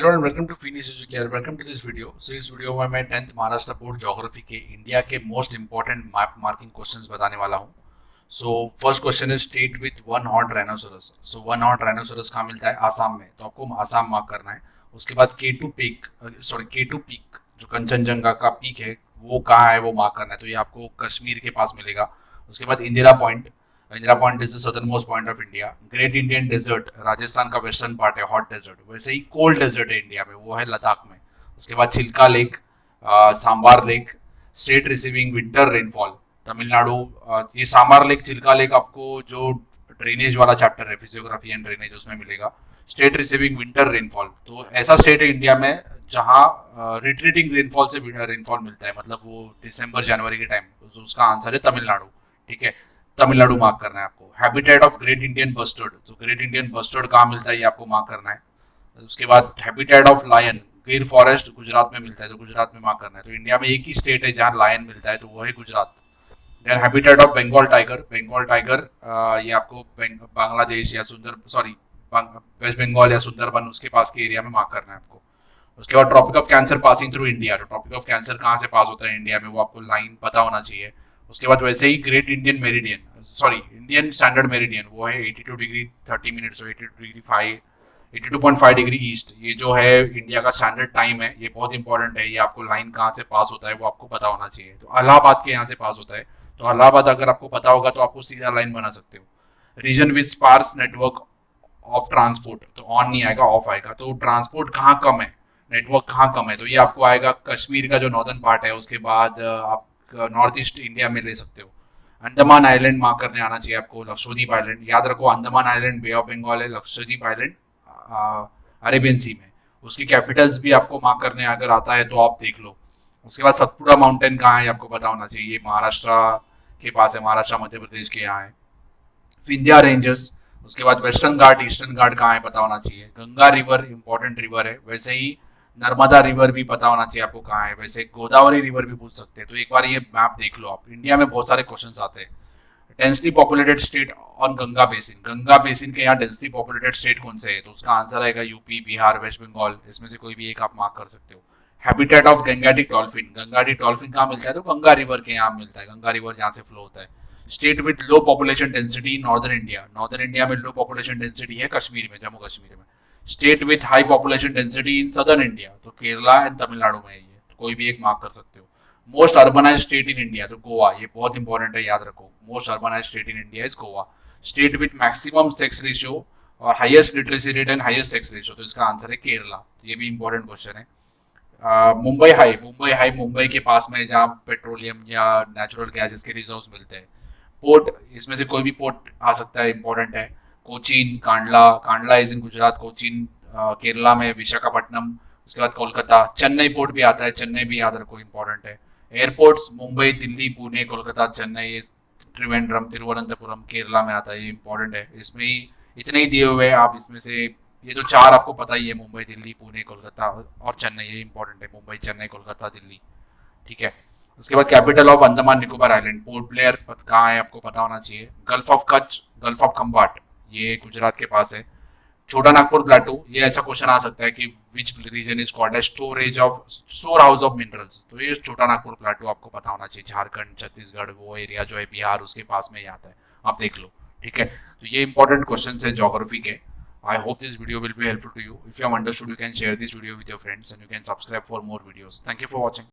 Hello and welcome to Finish Educare. Welcome to this video. So इस video में मैं 10th Maharashtra board geography के India के most important map marking questions बताने वाला हूँ। So first question is state with one horn rhinoceros. So one horn rhinoceros कहाँ मिलता है? आसाम में। तो आपको आसाम मार्क करना है। उसके बाद K2 पीक जो कंचनजंगा का पीक है वो कहाँ है वो मार्क करना है। तो ये आपको कश्मीर के पास मिलेगा। उसके बाद Indira point is the southernmost point of India. Great Indian desert Rajasthan का वेस्टर्न पार्ट है, हॉट डेजर्ट। वैसे ही कोल्ड डेजर्ट है इंडिया में, वो है लद्दाख में। उसके बाद Chilka lake, Sambhar lake, state receiving winter rainfall Tamil Nadu. ये सांबार लेक, चिल्का लेक आपको जो ड्रेनेज वाला चैप्टर है फिजियोग्राफी एंड ड्रेनेज उसमें मिलेगा। स्टेट रिसीविंग विंटर रेनफॉल, तो ऐसा स्टेट है इंडिया में जहाँ रिट्रीटिंग रेनफॉल से रेनफॉल मिलता है, मतलब वो दिसंबर जनवरी के टाइम। तो उसका आंसर है तमिलनाडु। ठीक है, तमिलनाडु मार्क करना है आपको। Habitat of great Indian bustard, तो ग्रेट इंडियन बस्टर्ड कहाँ मिलता है ये आपको मार्क करना है। उसके बाद हैबिटेट ऑफ लायन, गिर फॉरेस्ट गुजरात में मिलता है, तो गुजरात में मार्क करना है। तो इंडिया में एक ही स्टेट है जहाँ लायन मिलता है, तो वो है Gujarat. Then habitat of Bengal tiger, ये आपको बांग्लादेश या वेस्ट बंगाल या सुंदरबन उसके पास के एरिया में मार्क करना है आपको। उसके बाद tropic of cancer passing through India, तो ट्रॉपिक ऑफ कैंसर कहाँ से पास होता है इंडिया में वो आपको लाइन पता होना चाहिए। उसके बाद वैसे ही ग्रेट इंडियन स्टैंडर्ड मेरिडियन, वो है 82 डिग्री 30 मिनट्स, 82.5 डिग्री ईस्ट। ये जो है इंडिया का स्टैंडर्ड टाइम है, ये बहुत इंपॉर्टेंट है। ये आपको लाइन कहाँ से पास होता है वो आपको पता होना चाहिए। तो इलाहाबाद के यहाँ से पास होता है, तो इलाहाबाद अगर आपको पता होगा तो आपको सीधा लाइन बना सकते हो। Region with sparse network of transport, तो ऑन नहीं आएगा, ऑफ आएगा। तो ट्रांसपोर्ट कहाँ कम है, नेटवर्क कहाँ कम है, तो ये आपको आएगा कश्मीर का जो नॉर्दर्न पार्ट है। उसके बाद आप नॉर्थ ईस्ट इंडिया में ले सकते हो। अंडमान आइलैंड मार्क करने आना चाहिए आपको। लक्षद्वीप आइलैंड याद रखो, Andaman island bay of Bengal है, लक्षद्वीप आइलैंड अरेबियन सी में। उसकी कैपिटल्स भी आपको मार्क करने अगर आता है तो आप देख लो। उसके बाद सतपुड़ा माउंटेन कहाँ है आपको पता होना चाहिए, महाराष्ट्र के पास है, महाराष्ट्र मध्य प्रदेश के यहाँ है। विंध्या रेंजेस, उसके बाद वेस्टर्न घाट ईस्टर्न घाट कहाँ है पता होना चाहिए। गंगा रिवर इंपॉर्टेंट रिवर है, वैसे ही नर्मदा रिवर भी पता होना चाहिए आपको कहाँ है। वैसे गोदावरी रिवर भी पूछ सकते हैं, तो एक बार ये मैप देख लो आप। इंडिया में बहुत सारे क्वेश्चंस आते हैं। Densely populated state on Ganga basin, Ganga basin के यहाँ डेंसली पॉपुलेटेड स्टेट कौन से है, तो उसका आंसर आएगा यूपी, बिहार, वेस्ट बंगाल। इसमें से कोई भी एक आप मार्क कर सकते हो। हैबिटेट ऑफ गंगाटिक डॉल्फिन, गंगाटिक डॉल्फिन कहाँ मिलता है, तो गंगा रिवर के यहाँ मिलता है, गंगा रिवर जहाँ से फ्लो होता है। State with low population density northern India, northern India में लो पॉपुलेशन डेंसिटी है कश्मीर में, जम्मू कश्मीर में। State with high population density in southern India, तो केरला एंड तमिलनाडु में है ये, तो कोई भी एक मार्क कर सकते हो। Most urbanise state in India, तो गोवा, ये बहुत इंपॉर्टेंट है, याद रखो। Most urbanise state in India is Goa. State with maximum sex ratio और highest literacy rate and highest sex ratio, तो इसका आंसर है केरला। तो ये भी इंपॉर्टेंट क्वेश्चन है। मुंबई के पास में, जहाँ पेट्रोलियम या नेचुरल गैस इसके रिजर्व्स मिलते हैं। पोर्ट, इसमें से कोई भी पोर्ट आ सकता है, इंपॉर्टेंट है। कोचीन, कांडला इज इन गुजरात, कोचीन केरला में, विशाखापट्टनम। उसके बाद कोलकाता, चेन्नई पोर्ट भी आता है, चेन्नई भी याद रखो, इंपॉर्टेंट है। एयरपोर्ट्स मुंबई, दिल्ली, पुणे, कोलकाता, चेन्नई, त्रिवेंद्रम, तिरुवनंतपुरम केरला में आता है, ये इंपॉर्टेंट है। इसमें ही इतने ही दिए हुए हैं, आप इसमें से ये तो चार आपको पता ही है, मुंबई, दिल्ली, पुणे, कोलकाता और चेन्नई, ये इंपॉर्टेंट है। मुंबई, चेन्नई, कोलकाता, दिल्ली। ठीक है। उसके बाद capital of Andaman Nicobar island, Port Blair कहाँ है आपको पता होना चाहिए। Gulf of Kutch, gulf of Khambhat, ये गुजरात के पास है। छोटा नागपुर प्लेटू, ये ऐसा क्वेश्चन आ सकता है कि which region is called as store house of minerals, तो ये छोटा नागपुर प्लेटू आपको पता होना चाहिए। झारखंड, छत्तीसगढ़, वो एरिया जो है बिहार, उसके पास में ही आता है, आप देख लो। ठीक है, तो ये इंपॉर्टेंट क्वेश्चन है ज्योग्राफी के। I hope this video will be helpful to you. If you have understood, you can share this video with your friends and you can subscribe for more videos. Thank you for watching.